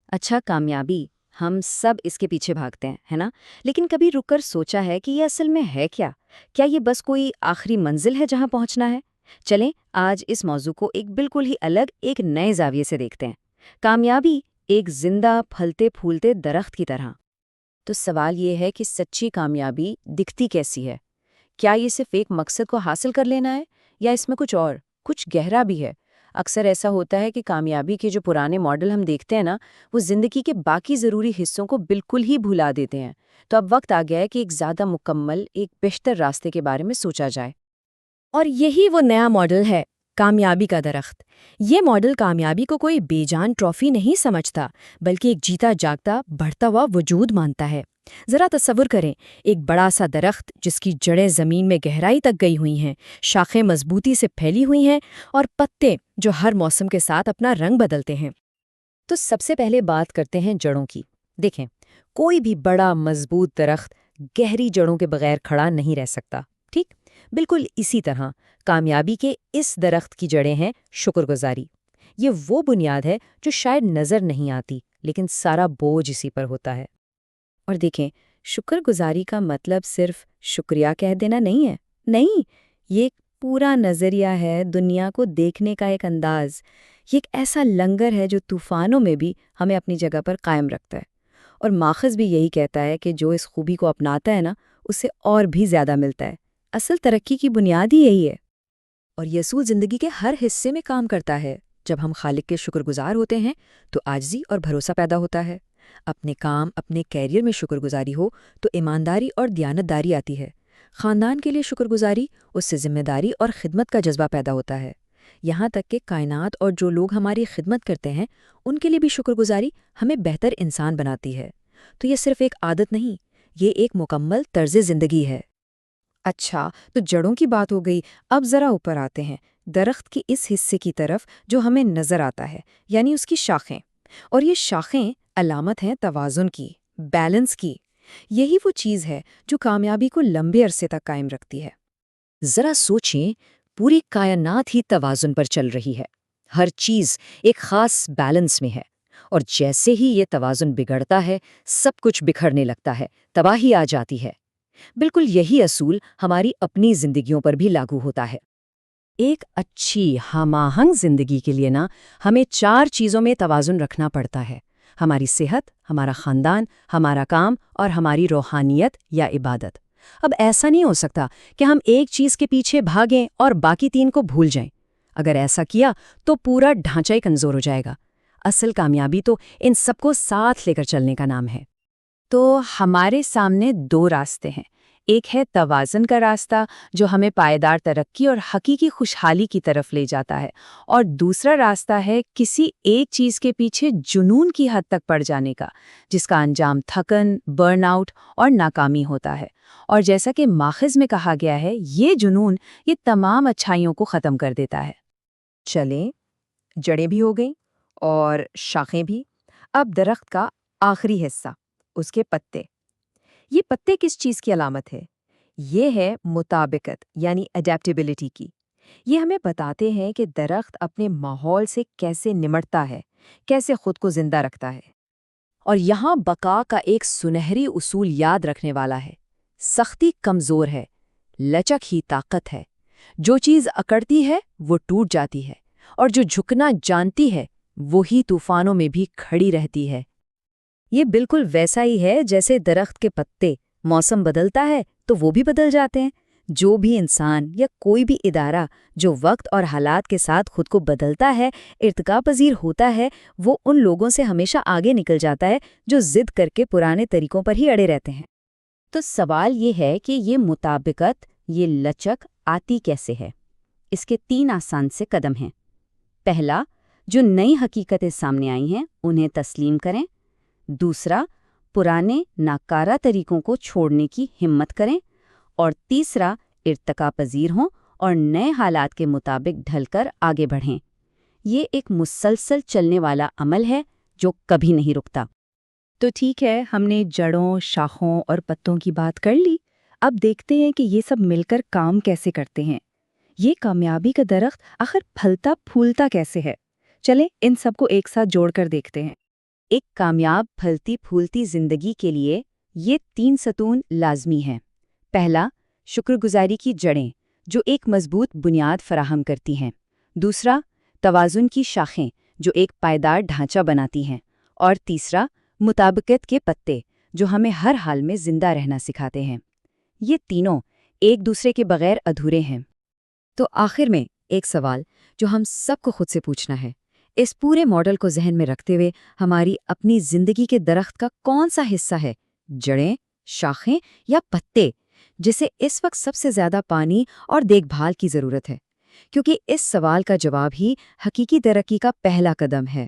اچھا کامیابی، ہم سب اس کے پیچھے بھاگتے ہیں، ہے نا؟ لیکن کبھی رک کر سوچا ہے کہ یہ اصل میں ہے کیا؟ کیا یہ بس کوئی آخری منزل ہے جہاں پہنچنا ہے؟ چلیں آج اس موضوع کو ایک بالکل ہی الگ، ایک نئے زاویے سے دیکھتے ہیں۔ کامیابی ایک زندہ پھلتے پھولتے درخت کی طرح۔ تو سوال یہ ہے کہ سچی کامیابی دکھتی کیسی ہے؟ کیا یہ صرف ایک مقصد کو حاصل کر لینا ہے، یا اس میں کچھ اور، کچھ گہرا بھی ہے؟ اکثر ایسا ہوتا ہے کہ کامیابی کے جو پرانے ماڈل ہم دیکھتے ہیں نا، وہ زندگی کے باقی ضروری حصوں کو بالکل ہی بھلا دیتے ہیں۔ تو اب وقت آ گیا ہے کہ ایک زیادہ مکمل، ایک بہتر راستے کے بارے میں سوچا جائے۔ اور یہی وہ نیا ماڈل ہے، کامیابی کا درخت۔ یہ ماڈل کامیابی کو کوئی بے جان ٹرافی نہیں سمجھتا، بلکہ ایک جیتا جاگتا بڑھتا ہوا وجود مانتا ہے۔ ذرا تصور کریں، ایک بڑا سا درخت جس کی جڑیں زمین میں گہرائی تک گئی ہوئی ہیں، شاخیں مضبوطی سے پھیلی ہوئی ہیں، اور پتے جو ہر موسم کے ساتھ اپنا رنگ بدلتے ہیں۔ تو سب سے پہلے بات کرتے ہیں جڑوں کی۔ دیکھیں، کوئی بھی بڑا مضبوط درخت گہری جڑوں کے بغیر کھڑا نہیں رہ سکتا، ٹھیک؟ بالکل اسی طرح کامیابی کے اس درخت کی جڑیں ہیں شکر گزاری۔ یہ وہ بنیاد ہے جو شاید نظر نہیں آتی، لیکن سارا بوجھ اسی پر ہوتا ہے۔ اور دیکھیں، شکر گزاری کا مطلب صرف شکریہ کہہ دینا نہیں ہے، نہیں، یہ ایک پورا نظریہ ہے، دنیا کو دیکھنے کا ایک انداز۔ یہ ایک ایسا لنگر ہے جو طوفانوں میں بھی ہمیں اپنی جگہ پر قائم رکھتا ہے۔ اور ماخذ بھی یہی کہتا ہے کہ جو اس خوبی کو اپناتا ہے نا، اسے اور بھی زیادہ ملتا ہے۔ اصل ترقی کی بنیاد ہی یہی ہے۔ اور یہ اصول زندگی کے ہر حصے میں کام کرتا ہے۔ جب ہم خالق کے شکر گزار ہوتے ہیں تو عاجزی اور بھروسہ پیدا ہوتا ہے۔ اپنے کام، اپنے کیریئر میں شکر گزاری ہو تو ایمانداری اور دیانتداری آتی ہے۔ خاندان کے لیے شکر گزاری، اس سے ذمہ داری اور خدمت کا جذبہ پیدا ہوتا ہے۔ یہاں تک کہ کائنات اور جو لوگ ہماری خدمت کرتے ہیں، ان کے لیے بھی شکر گزاری ہمیں بہتر انسان بناتی ہے۔ تو یہ صرف ایک عادت نہیں، یہ ایک مکمل طرز زندگی ہے۔ اچھا، تو جڑوں کی بات ہو گئی، اب ذرا اوپر آتے ہیں، درخت کی اس حصے کی طرف جو ہمیں نظر آتا ہے، یعنی اس کی شاخیں۔ اور یہ شاخیں علامت ہیں توازن کی، بیلنس کی۔ یہی وہ چیز ہے جو کامیابی کو لمبے عرصے تک قائم رکھتی ہے۔ ذرا سوچیں، پوری کائنات ہی توازن پر چل رہی ہے، ہر چیز ایک خاص بیلنس میں ہے، اور جیسے ہی یہ توازن بگڑتا ہے، سب کچھ بکھرنے لگتا ہے، تباہی آ جاتی ہے۔ بالکل یہی اصول ہماری اپنی زندگیوں پر بھی لاگو ہوتا ہے۔ ایک اچھی ہم آہنگ زندگی کے لیے ہمیں 4 چیزوں میں توازن رکھنا پڑتا ہے: ہماری صحت، ہمارا خاندان، ہمارا کام اور ہماری روحانیت یا عبادت۔ اب ایسا نہیں ہو سکتا کہ ہم ایک چیز کے پیچھے بھاگیں اور باقی 3 کو بھول جائیں۔ اگر ایسا کیا تو پورا ڈھانچہ ہی کمزور ہو جائے گا۔ اصل کامیابی تو ان سب کو ساتھ لے کر چلنے کا نام ہے۔ تو ہمارے سامنے 2 راستے ہیں۔ ایک ہے توازن کا راستہ، جو ہمیں پائیدار ترقی اور حقیقی خوشحالی کی طرف لے جاتا ہے، اور دوسرا راستہ ہے کسی ایک چیز کے پیچھے جنون کی حد تک پڑ جانے کا، جس کا انجام تھکن، برن آؤٹ اور ناکامی ہوتا ہے۔ اور جیسا کہ ماخذ میں کہا گیا ہے، یہ جنون یہ تمام اچھائیوں کو ختم کر دیتا ہے۔ چلیں، جڑیں بھی ہو گئیں اور شاخیں بھی۔ اب درخت کا آخری حصہ، اس کے پتے۔ یہ پتے کس چیز کی علامت ہے؟ یہ ہے مطابقت، یعنی اڈیپٹیبلٹی کی۔ یہ ہمیں بتاتے ہیں کہ درخت اپنے ماحول سے کیسے نمٹتا ہے، کیسے خود کو زندہ رکھتا ہے۔ اور یہاں بقا کا ایک سنہری اصول یاد رکھنے والا ہے: سختی کمزور ہے، لچک ہی طاقت ہے۔ جو چیز اکڑتی ہے وہ ٹوٹ جاتی ہے، اور جو جھکنا جانتی ہے وہی طوفانوں میں بھی کھڑی رہتی ہے۔ یہ بالکل ویسا ہی ہے جیسے درخت کے پتے، موسم بدلتا ہے تو وہ بھی بدل جاتے ہیں۔ جو بھی انسان یا کوئی بھی ادارہ جو وقت اور حالات کے ساتھ خود کو بدلتا ہے، ارتقا پذیر ہوتا ہے، وہ ان لوگوں سے ہمیشہ آگے نکل جاتا ہے جو ضد کر کے پرانے طریقوں پر ہی اڑے رہتے ہیں۔ تو سوال یہ ہے کہ یہ مطابقت، یہ لچک آتی کیسے ہے؟ اس کے 3 آسان سے قدم ہیں۔ پہلا، جو نئی حقیقتیں سامنے آئی ہیں انہیں تسلیم کریں۔ دوسرا، پرانے ناکارہ طریقوں کو چھوڑنے کی ہمت کریں۔ اور تیسرا، ارتقا پذیر ہوں اور نئے حالات کے مطابق ڈھل کر آگے بڑھیں۔ یہ ایک مسلسل چلنے والا عمل ہے جو کبھی نہیں رکتا۔ تو ٹھیک ہے، ہم نے جڑوں، شاخوں اور پتوں کی بات کر لی۔ اب دیکھتے ہیں کہ یہ سب مل کر کام کیسے کرتے ہیں۔ یہ کامیابی کا درخت آخر پھلتا پھولتا کیسے ہے؟ چلیں ان سب کو ایک ساتھ جوڑ کر دیکھتے ہیں۔ ایک کامیاب پھلتی پھولتی زندگی کے لیے یہ 3 ستون لازمی ہیں۔ پہلا، شکر گزاری کی جڑیں جو ایک مضبوط بنیاد فراہم کرتی ہیں۔ دوسرا، توازن کی شاخیں جو ایک پائیدار ڈھانچہ بناتی ہیں۔ اور تیسرا، مطابقت کے پتے جو ہمیں ہر حال میں زندہ رہنا سکھاتے ہیں۔ یہ تینوں ایک دوسرے کے بغیر ادھورے ہیں۔ تو آخر میں ایک سوال جو ہم سب کو خود سے پوچھنا ہے، اس پورے ماڈل کو ذہن میں رکھتے ہوئے ہماری اپنی زندگی کے درخت کا کون سا حصہ ہے، جڑیں، شاخیں یا پتے، جسے اس وقت سب سے زیادہ پانی اور دیکھ بھال کی ضرورت ہے؟ کیونکہ اس سوال کا جواب ہی حقیقی ترقی کا پہلا قدم ہے۔